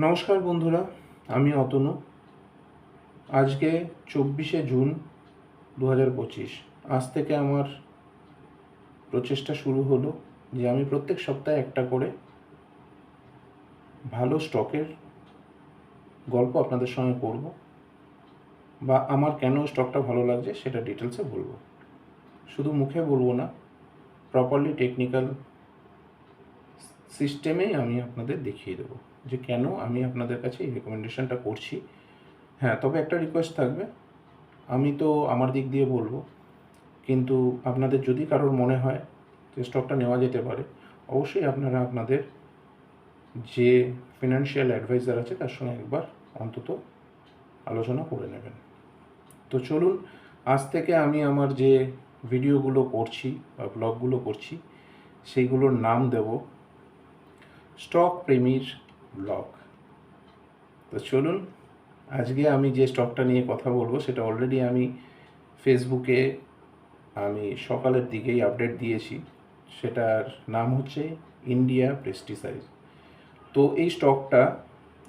নমস্কার বন্ধুরা, আমি অতনু। আজকে 24শে জুন 2025। আজ থেকে আমার প্রচেষ্টা শুরু হলো যে আমি প্রত্যেক সপ্তাহে একটা করে ভালো স্টকের গল্প আপনাদের সঙ্গে করব, বা আমার কেন স্টকটা ভালো লাগছে সেটা ডিটেলসে বলবো। শুধু মুখে বলবো না, প্রপারলি টেকনিক্যাল সিস্টেমেই আমি আপনাদের দেখিয়ে দেবো যে কেন আমি আপনাদের কাছে এই রেকমেন্ডেশনটা করছি। হ্যাঁ, তবে একটা রিকোয়েস্ট থাকবে, আমি তো আমার দিক দিয়ে বলবো, কিন্তু আপনাদের যদি কারোর মনে হয় যে স্টকটা নেওয়া যেতে পারে, অবশ্যই আপনারা আপনাদের যে ফিনান্সিয়াল অ্যাডভাইজার আছে তার সঙ্গে একবার অন্তত আলোচনা করে নেবেন। তো চলুন, আজ থেকে আমি আমার যে ভিডিওগুলো করছি বা ব্লগগুলো করছি সেইগুলোর নাম দেব স্টক প্রেমীর ব্লগ। তো চলুন, আজকে আমি যে স্টকটা নিয়ে কথা বলবো সেটা অলরেডি আমি ফেসবুকে সকালের দিকেই আপডেট দিয়েছি। সেটার নাম হচ্ছে ইন্ডিয়া প্রেস্টিসাইজ। তো এই স্টকটা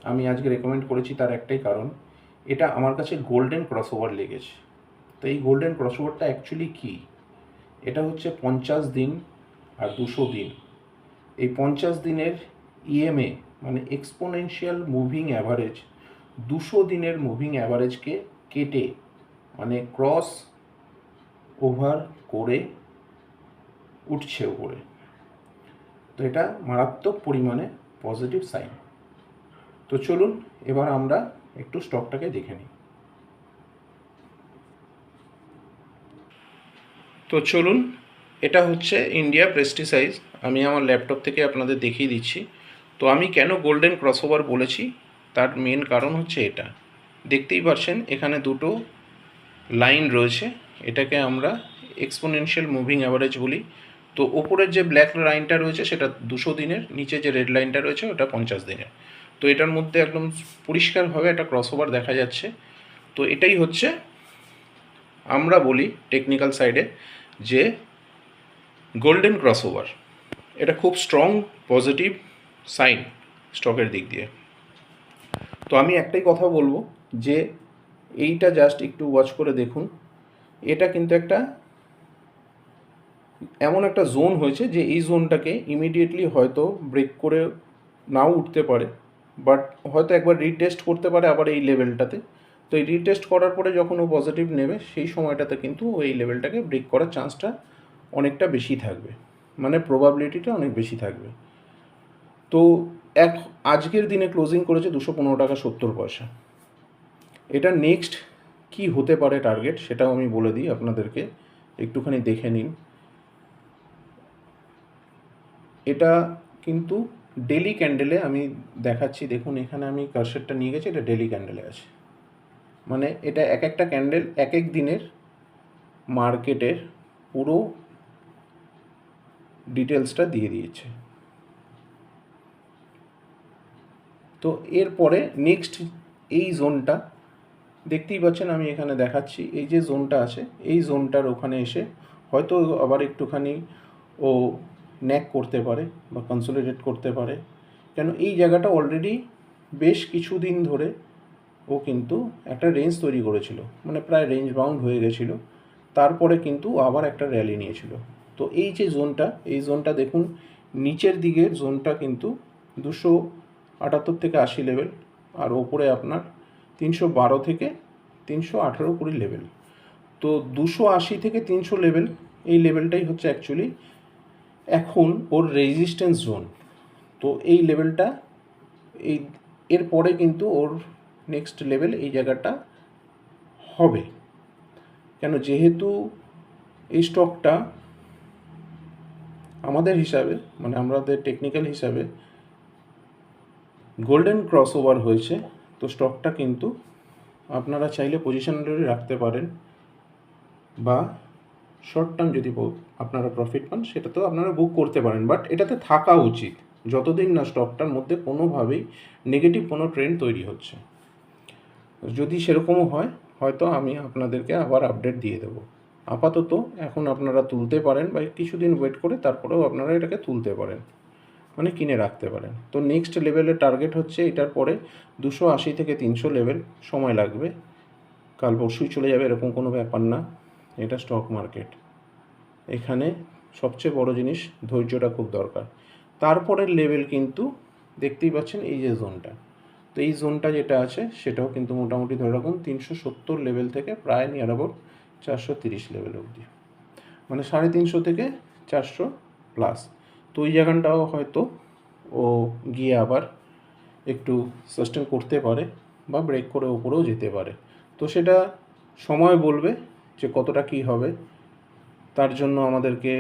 আমি আজকে রেকমেন্ড করেছি তার একটাই কারণ, এটা আমার কাছে গোল্ডেন ক্রসওভার লেগেছে। তো এই গোল্ডেন ক্রসওভারটা অ্যাকচুয়ালি কী? এটা হচ্ছে 50 দিন আর 200 দিন। এই 50 দিনের ইএমএ মানে এক্সপোনেনশিয়াল মুভিং অ্যাভারেজ 200 দিনের মুভিং অ্যাভারেজকে কেটে মানে ক্রস ওভার করে উঠছে উপরে। তো এটা মারাত্মক পরিমাণে পজিটিভ সাইন। তো চলুন এবার আমরা একটু স্টকটাকে দেখে নিই। তো চলুন, এটা হচ্ছে ইন্ডিয়া প্রেস্টিসাইজ। আমি আমার ল্যাপটপ থেকে আপনাদের দেখিয়ে দিচ্ছি। তো আমি কেন গোল্ডেন ক্রসওভার বলেছি তার মেন কারণ হচ্ছে এটা। দেখতেই পাচ্ছেন এখানে দুটো লাইন রয়েছে, এটাকে আমরা এক্সপোনেনশিয়াল মুভিং অ্যাভারেজ বলি। তো ওপরের যে ব্ল্যাক লাইনটা রয়েছে সেটা 200 দিনের, নিচে যে রেড লাইনটা রয়েছে ওটা 50 দিনের। তো এটার মধ্যে একদম পরিষ্কারভাবে একটা ক্রসওভার দেখা যাচ্ছে। তো এটাই হচ্ছে আমরা বলি টেকনিক্যাল সাইডে যে গোল্ডেন ক্রসওভার। এটা খুব স্ট্রং পজিটিভ সাইন স্টকের দিক দিয়ে। তো আমি একটাই কথা বলবো যে এইটা জাস্ট একটু ওয়াচ করে দেখুন। এটা কিন্তু একটা এমন একটা জোন হয়েছে যে এই জোনটাকে ইমিডিয়েটলি হয়তো ব্রেক করে নাও উঠতে পারে, বাট হয়তো একবার রিটেস্ট করতে পারে আবার এই লেভেলটাতে। তো এই রিটেস্ট করার পরে যখন ও পজিটিভ নেবে সেই সময়টাতে কিন্তু এই লেভেলটাকে ব্রেক করার চান্সটা অনেকটা বেশি থাকবে, মানে প্রবাবিলিটিটা অনেক বেশি থাকবে। তো আজকের দিনে ক্লোজিং করেছে 215 টাকা 70 পয়সা। এটা নেক্সট কি হতে পারে টার্গেট সেটাও আমি বলে দিই আপনাদেরকে, একটুখানি দেখে নিন। এটা কিন্তু ডেলি ক্যান্ডেলে আমি দেখাচ্ছি, দেখুন এখানে আমি কার্সারটা নিয়ে গেছি, এটা ডেলি ক্যান্ডেলে আছে। মানে এটা এক একটা ক্যান্ডেল এক এক দিনের মার্কেটের পুরো ডিটেলসটা দিয়ে দিয়েছে। তো এরপরে নেক্সট এই জোনটা দেখতেই পাচ্ছেন, আমি এখানে দেখাচ্ছি এই যে জোনটা আছে এই জোনটার ওখানে এসে হয়তো আবার একটুখানি ও ন্যাক করতে পারে বা কনসোলিডেট করতে পারে। কেন এই জায়গাটা অলরেডি বেশ কিছুদিন ধরে ও কিন্তু একটা রেঞ্জ তৈরি করেছিল, মানে প্রায় রেঞ্জ বাউন্ড হয়ে গেছিল। তারপরে কিন্তু আবার একটা র্যালি নিয়েছিল। তো এই যে জোনটা, এই জোনটা দেখুন নিচের দিকের জোনটা কিন্তু 278 থেকে 80 লেভেল, আর ওপরে আপনার 312 থেকে 318-20 লেভেল। তো 280 থেকে 300 লেভেল, এই লেভেলটাই হচ্ছে অ্যাকচুয়ালি এখন ওর রেজিস্ট্যান্স জোন। তো এই লেভেলটা এই এরপরে কিন্তু ওর নেক্সট লেভেল এই জায়গাটা হবে। কেন, যেহেতু এই স্টকটা আমাদের হিসাবে মানে আমাদের টেকনিক্যাল হিসাবে গোল্ডেন ক্রসওভার হয়েছে, তো স্টকটা কিন্তু আপনারা চাইলে পজিশনালি রাখতে পারেন, বা শর্ট টার্ম যদি আপনারা প্রফিট পান সেটা তো আপনারা বুক করতে পারেন, বাট এটাতে থাকা উচিত যতদিন না স্টকটার মধ্যে কোনোভাবেই নেগেটিভ কোনো ট্রেন্ড তৈরি হচ্ছে। যদি সেরকমও হয় হয়তো আমি আপনাদেরকে আবার আপডেট দিয়ে দেবো। আপাতত এখন আপনারা তুলতে পারেন বা কিছুদিন ওয়েট করে তারপরেও আপনারা এটাকে তুলতে পারেন। মানে কিনে রাখতে পারেন। তো নেক্সট লেভেলের টার্গেট হচ্ছে এটার পরে 280 থেকে 300 লেভেল, সময় লাগবে, কাল পরশুই চলে যাবে এরকম কোনো ব্যাপার না। এটা স্টক মার্কেট, এখানে সবচেয়ে বড় জিনিস ধৈর্যটা খুব দরকার। তারপরের লেভেল কিন্তু দেখতেই পাচ্ছেন এই যে জোনটা, তো এই জোনটা যেটা আছে সেটাও কিন্তু মোটামুটি ধরে রাখুন 370 লেভেল থেকে প্রায় নিয়ার অ্যাবাউট 430 লেভেল অবধি, মানে 350 থেকে 400 প্লাস। তো ওই জায়গাটাও হয়তো ও গিয়ে আবার একটু সাস্টেন করতে পারে বা ব্রেক করে ওপরেও যেতে পারে। তো সেটা সময় বলবে যে কতটা কী হবে, তার জন্য আমাদেরকে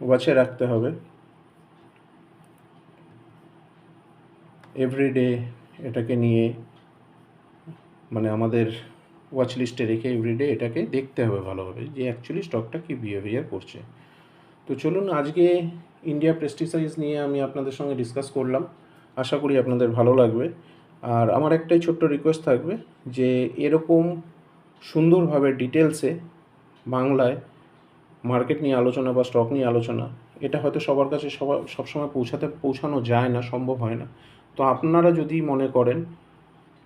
ওয়াচে রাখতে হবে, এভরিডে এটাকে নিয়ে মানে আমাদের ওয়াচ লিস্টে রেখে এভরিডে এটাকে দেখতে হবে ভালোভাবে যে অ্যাকচুয়ালি স্টকটা কী বিহেভিয়ার করছে। তো চলুন, আজকে ইন্ডিয়া প্রেস্টিসাইজ নিয়ে আমি আপনাদের সঙ্গে ডিসকাস করলাম, আশা করি আপনাদের ভালো লাগবে। আর আমার একটাই ছোট্ট রিকোয়েস্ট থাকবে যে এরকম সুন্দরভাবে ডিটেলসে বাংলায় মার্কেট নিয়ে আলোচনা বা স্টক নিয়ে আলোচনা, এটা হয়তো সবার কাছে সবসময় পৌঁছানো যায় না, সম্ভব হয় না। তো আপনারা যদি মনে করেন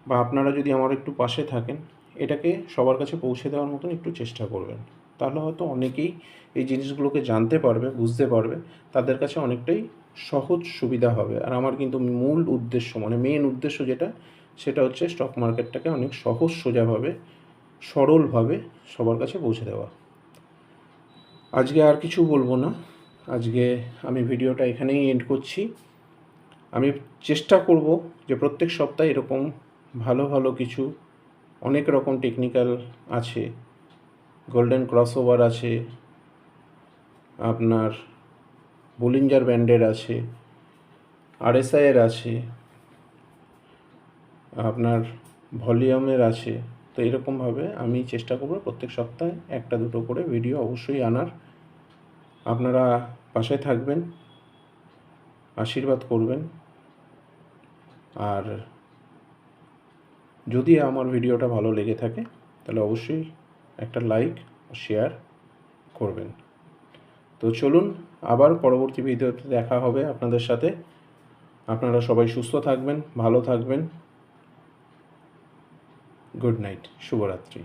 বা আপনারা যদি আমার একটু পাশে থাকেন, এটাকে সবার কাছে পৌঁছে দেওয়ার মতন একটু চেষ্টা করবেন, তাহলে হয়তো অনেকেই এই জিনিসগুলোকে জানতে পারবে, বুঝতে পারবে, তাদের কাছে অনেকটাই সহজ সুবিধা হবে। আর আমার কিন্তু মূল উদ্দেশ্য মানে মেন উদ্দেশ্য যেটা, সেটা হচ্ছে স্টক মার্কেটটাকে অনেক সহজ সোজাভাবে সরলভাবে সবার কাছে পৌঁছে দেওয়া। আজকে আর কিছু বলবো না, আজকে আমি ভিডিওটা এখানেই এন্ড করছি। আমি চেষ্টা করব যে প্রত্যেক সপ্তাহে এরকম ভালো ভালো কিছু অনেক রকম টেকনিক্যাল আছে, গোল্ডেন ক্রসওভার আছে, আপনার বোলিঞ্জার ব্যান্ডের আছে, আরএসআইয়ের আছে, আপনার ভলিউমের আছে। তো এরকমভাবে আমি চেষ্টা করব প্রত্যেক সপ্তাহে একটা দুটো করে ভিডিও অবশ্যই আনার। আপনারা পাশে থাকবেন, আশীর্বাদ করবেন, আর যদি আমার ভিডিওটা ভালো লেগে থাকে তাহলে অবশ্যই একটা লাইক ও শেয়ার করবেন। তো চলুন, আবার পরবর্তী ভিডিওতে দেখা হবে আপনাদের সাথে। আপনারা সবাই সুস্থ থাকবেন, ভালো থাকবেন। গুড নাইট, শুভরাত্রি।